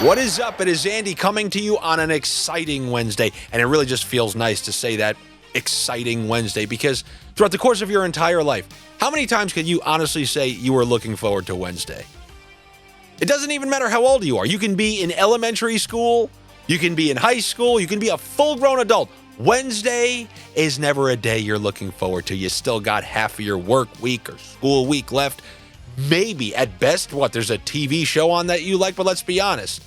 What is up? It is Andy coming to you on an exciting Wednesday, and it really just feels nice to say that, exciting Wednesday, because throughout the course of your entire life, how many times could you honestly say you were looking forward to Wednesday? It doesn't even matter how old you are. You can be in elementary school, you can be in high school, you can be a full-grown adult. Wednesday is never a day you're looking forward to. You still got half of your work week or school week left. Maybe, at best, there's a TV show on that you like, but let's be honest.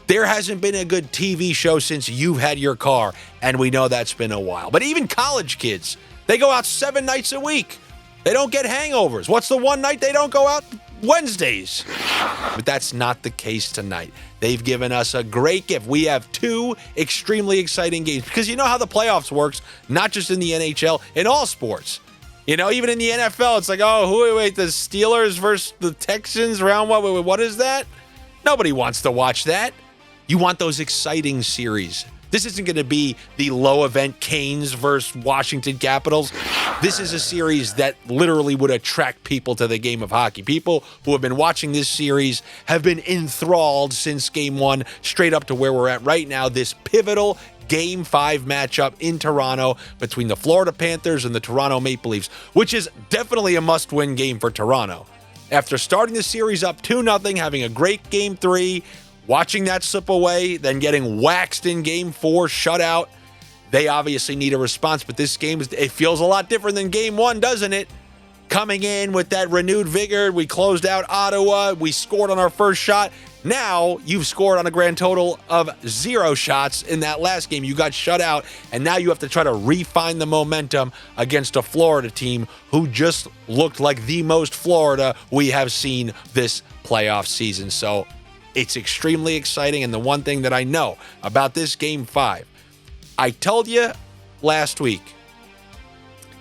There hasn't been a good TV show since you've had your car, and we know that's been a while. But even college kids, they go out 7 nights a week. They don't get hangovers. What's the one night they don't go out? Wednesdays. But that's not the case tonight. They've given us a great gift. We have 2 extremely exciting games, because you know how the playoffs works, not just in the NHL, in all sports. You know, even in the NFL, it's like, the Steelers versus the Texans round one. What is that? Nobody wants to watch that. You want those exciting series. This isn't going to be the low event Canes versus Washington Capitals. This is a series that literally would attract people to the game of hockey. People who have been watching this series have been enthralled since game 1, straight up to where we're at right now, this pivotal Game 5 matchup in Toronto between the Florida Panthers and the Toronto Maple Leafs, which is definitely a must-win game for Toronto. After starting the series up 2-0, having a great Game 3, watching that slip away, then getting waxed in Game 4, shutout, they obviously need a response, but this game, it feels a lot different than Game 1, doesn't it? Coming in with that renewed vigor, we closed out Ottawa, we scored on our first shot. Now, you've scored on a grand total of 0 shots in that last game. You got shut out, and now you have to try to refine the momentum against a Florida team who just looked like the most Florida we have seen this playoff season. So it's extremely exciting, and the one thing that I know about this Game 5, I told you last week,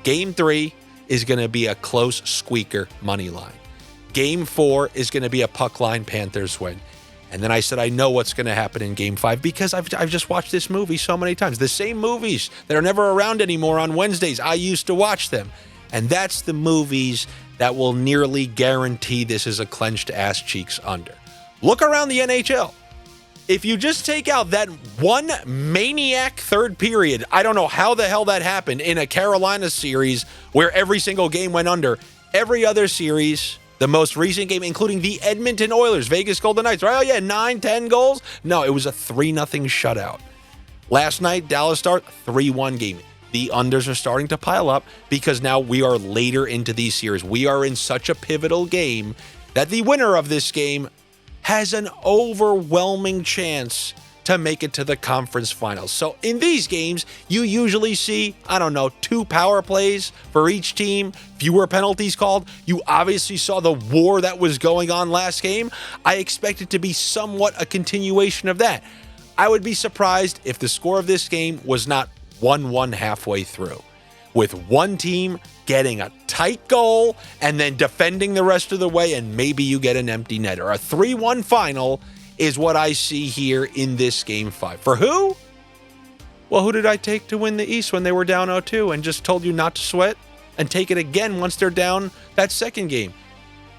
Game 3 is going to be a close squeaker money line. Game 4 is going to be a puck line Panthers win. And then I said, I know what's going to happen in Game 5 because I've just watched this movie so many times. The same movies that are never around anymore on Wednesdays. I used to watch them. And that's the movies that will nearly guarantee this is a clenched ass cheeks under. Look around the NHL. If you just take out that one maniac third period, I don't know how the hell that happened in a Carolina series where every single game went under. Every other series, the most recent game, including the Edmonton Oilers, Vegas Golden Knights, right? Oh, yeah, 9-10 goals? No, it was a 3-0 shutout. Last night, Dallas Stars, 3-1 game. The unders are starting to pile up because now we are later into these series. We are in such a pivotal game that the winner of this game has an overwhelming chance to make it to the conference finals. So in these games, you usually see, 2 power plays for each team, fewer penalties called. You obviously saw the war that was going on last game. I expect it to be somewhat a continuation of that. I would be surprised if the score of this game was not 1-1 halfway through, with one team getting a tight goal and then defending the rest of the way, and maybe you get an empty netter. A 3-1 final is what I see here in this Game 5. For who? Well, who did I take to win the East when they were down 0-2 and just told you not to sweat and take it again once they're down that second game?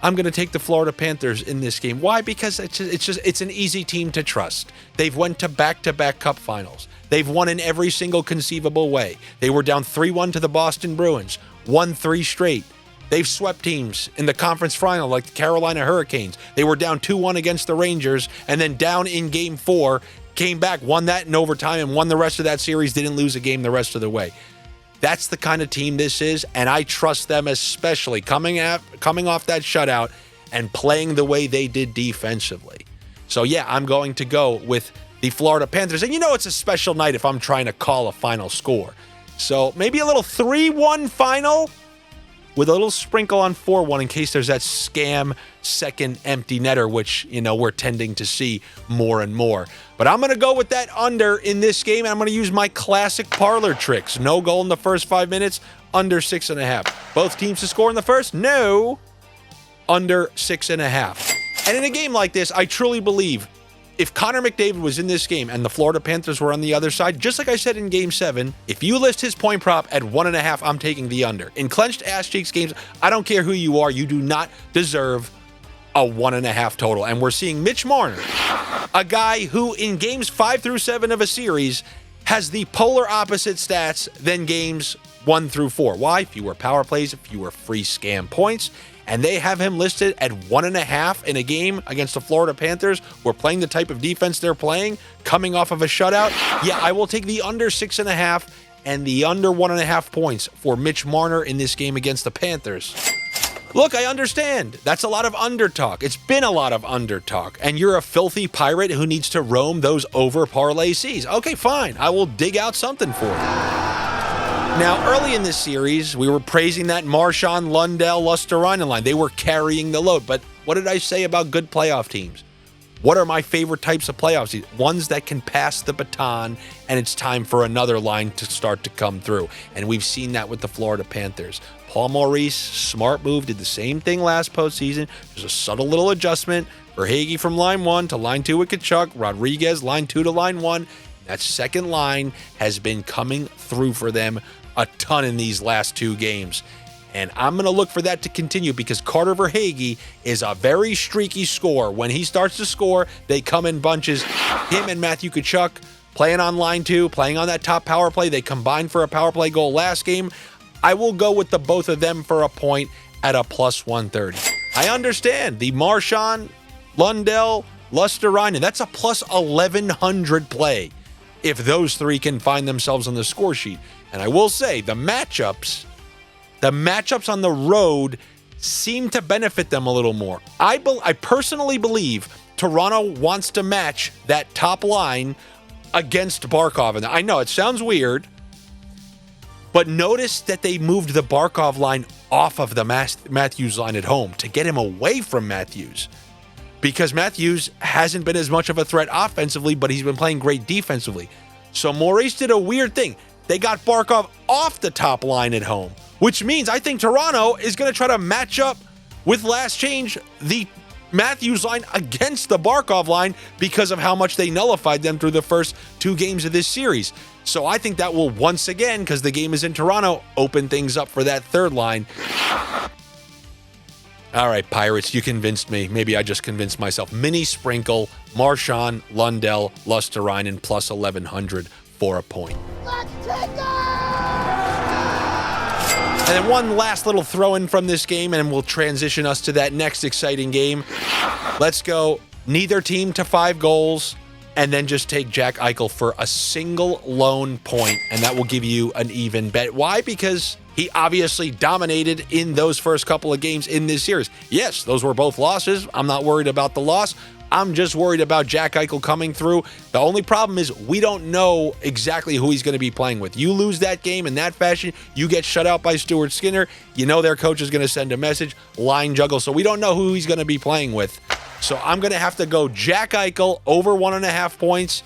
I'm going to take the Florida Panthers in this game. Why? Because it's an easy team to trust. They've went to back-to-back cup finals. They've won in every single conceivable way. They were down 3-1 to the Boston Bruins, won 3 straight. They've swept teams in the conference final like the Carolina Hurricanes. They were down 2-1 against the Rangers and then down in Game 4, came back, won that in overtime, and won the rest of that series, didn't lose a game the rest of the way. That's the kind of team this is, and I trust them, especially coming off that shutout and playing the way they did defensively. So yeah, I'm going to go with the Florida Panthers. And it's a special night if I'm trying to call a final score. So maybe a little 3-1 final with a little sprinkle on 4-1 in case there's that scam second empty netter, which, we're tending to see more and more. But I'm going to go with that under in this game, and I'm going to use my classic parlor tricks. No goal in the first 5 minutes, under 6.5. Both teams to score in the first? No. Under 6.5. And in a game like this, I truly believe if Connor McDavid was in this game and the Florida Panthers were on the other side, just like I said in Game 7, if you list his point prop at 1.5, I'm taking the under. In clenched ass cheeks games, I don't care who you are, you do not deserve a 1.5 total. And we're seeing Mitch Marner, a guy who in games 5 through 7 of a series has the polar opposite stats than games 1 through 4. Why? Fewer power plays, fewer free scam points. And they have him listed at 1.5 in a game against the Florida Panthers. We're playing the type of defense they're playing, coming off of a shutout. Yeah, I will take the under 6.5 and the under 1.5 points for Mitch Marner in this game against the Panthers. Look, I understand. That's a lot of under talk. It's been a lot of under talk. And you're a filthy pirate who needs to roam those over parlay seas. Okay, fine. I will dig out something for you. Now, early in this series, we were praising that Marchand, Lundell, Lusterinen line. They were carrying the load. But what did I say about good playoff teams? What are my favorite types of playoff teams? Ones that can pass the baton, and it's time for another line to start to come through. And we've seen that with the Florida Panthers. Paul Maurice, smart move, did the same thing last postseason. There's a subtle little adjustment. Verhaeghe from line 1 to line 2 with Tkachuk. Rodriguez, line 2 to line 1. That second line has been coming through for them a ton in these last 2 games. And I'm going to look for that to continue because Carter Verhaeghe is a very streaky scorer. When he starts to score, they come in bunches. Him and Matthew Tkachuk playing on line 2, playing on that top power play. They combined for a power play goal last game. I will go with the both of them for a point at a plus 130. I understand the Marchand, Lundell, Lusterinen. That's a plus 1,100 play if those 3 can find themselves on the score sheet. And I will say the matchups on the road seem to benefit them a little more. I personally believe Toronto wants to match that top line against Barkov. And I know it sounds weird, but notice that they moved the Barkov line off of the Matthews line at home to get him away from Matthews. Because Matthews hasn't been as much of a threat offensively, but he's been playing great defensively. So Maurice did a weird thing. They got Barkov off the top line at home, which means I think Toronto is going to try to match up with last change the Matthews line against the Barkov line because of how much they nullified them through the first 2 games of this series. So I think that will once again, because the game is in Toronto, open things up for that third line. All right, Pirates, you convinced me. Maybe I just convinced myself. Mini sprinkle, Marchand, Lundell, Lusterinen, plus 1,100 for a point. Let's take it! And then one last little throw-in from this game, and we'll transition us to that next exciting game. Let's go neither team to 5 goals, and then just take Jack Eichel for a single lone point, and that will give you an even bet. Why? Because he obviously dominated in those first couple of games in this series. Yes, those were both losses. I'm not worried about the loss. I'm just worried about Jack Eichel coming through. The only problem is we don't know exactly who he's going to be playing with. You lose that game in that fashion, you get shut out by Stuart Skinner. You know their coach is going to send a message, line juggle. So we don't know who he's going to be playing with. So I'm going to have to go Jack Eichel over 1.5 points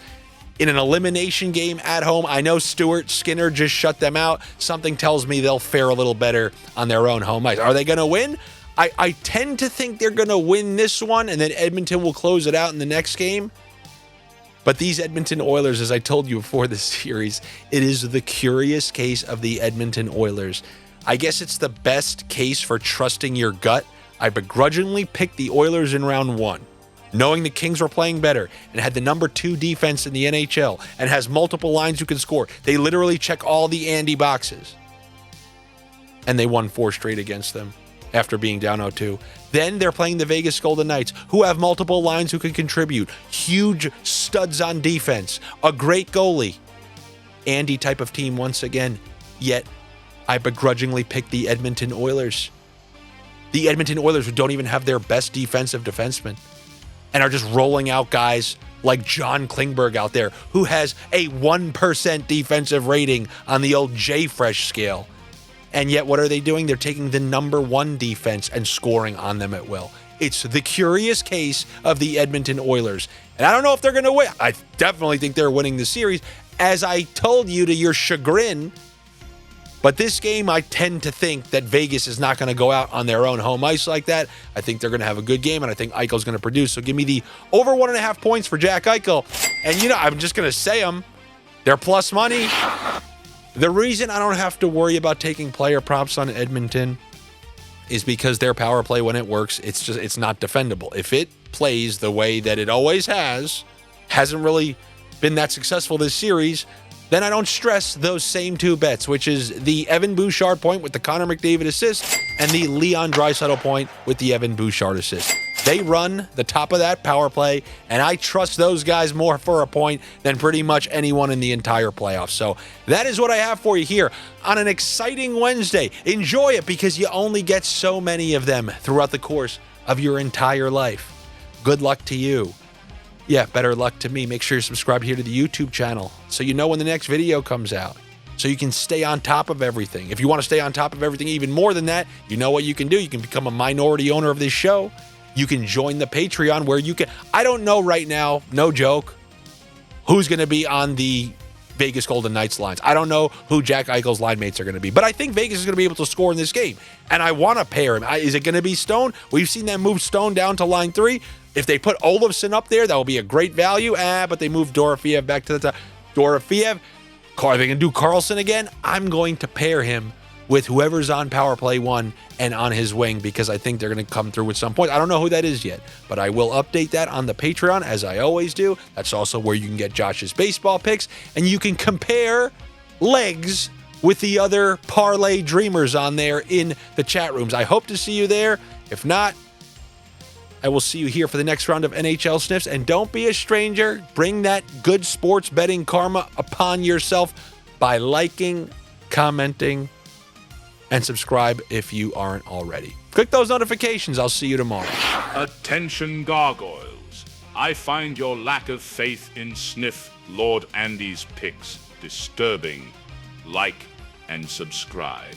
in an elimination game at home. I know Stuart Skinner just shut them out. Something tells me they'll fare a little better on their own home ice. Are they going to win? I tend to think they're going to win this one, and then Edmonton will close it out in the next game. But these Edmonton Oilers, as I told you before this series, it is the curious case of the Edmonton Oilers. I guess it's the best case for trusting your gut. I begrudgingly picked the Oilers in round 1, knowing the Kings were playing better and had the number 2 defense in the NHL and has multiple lines who can score. They literally check all the Andy boxes. And they won 4 straight against them after being down 0-2. Then they're playing the Vegas Golden Knights, who have multiple lines who can contribute. Huge studs on defense. A great goalie. Andy type of team once again. Yet, I begrudgingly picked the Edmonton Oilers. The Edmonton Oilers who don't even have their best defensive defenseman and are just rolling out guys like John Klingberg out there, who has a 1% defensive rating on the old J-Fresh scale. And yet, what are they doing? They're taking the number 1 defense and scoring on them at will. It's the curious case of the Edmonton Oilers. And I don't know if they're going to win. I definitely think they're winning the series, as I told you to your chagrin. But this game, I tend to think that Vegas is not going to go out on their own home ice like that. I think they're going to have a good game, and I think Eichel's going to produce. So give me the over 1.5 points for Jack Eichel. And, I'm just going to say them. They're plus money. The reason I don't have to worry about taking player props on Edmonton is because their power play, when it works, it's not defendable. If it plays the way that it always hasn't really been that successful this series, then I don't stress those same two bets, which is the Evan Bouchard point with the Connor McDavid assist and the Leon Draisaitl point with the Evan Bouchard assist. They run the top of that power play, and I trust those guys more for a point than pretty much anyone in the entire playoffs. So that is what I have for you here on an exciting Wednesday. Enjoy it because you only get so many of them throughout the course of your entire life. Good luck to you. Yeah, better luck to me. Make sure you're subscribed here to the YouTube channel so you know when the next video comes out, so you can stay on top of everything. If you want to stay on top of everything even more than that, you know what you can do. You can become a minority owner of this show. You can join the Patreon where you can... I don't know right now, no joke, who's going to be on the Vegas Golden Knights lines. I don't know who Jack Eichel's line mates are going to be, but I think Vegas is going to be able to score in this game, and I want to pair him. Is it going to be Stone? We've seen them move Stone down to line 3. If they put Olofsson up there, that will be a great value. But they moved Dorofeev back to the top. Dorofeev, are they going to do Carlson again? I'm going to pair him with whoever's on power play 1 and on his wing because I think they're going to come through at some point. I don't know who that is yet, but I will update that on the Patreon as I always do. That's also where you can get Josh's baseball picks, and you can compare legs with the other parlay dreamers on there in the chat rooms. I hope to see you there. If not, I will see you here for the next round of NHL Sniffs. And don't be a stranger. Bring that good sports betting karma upon yourself by liking, commenting, and subscribe if you aren't already. Click those notifications. I'll see you tomorrow. Attention gargoyles. I find your lack of faith in Sniff Lord Andy's picks disturbing. Like and subscribe.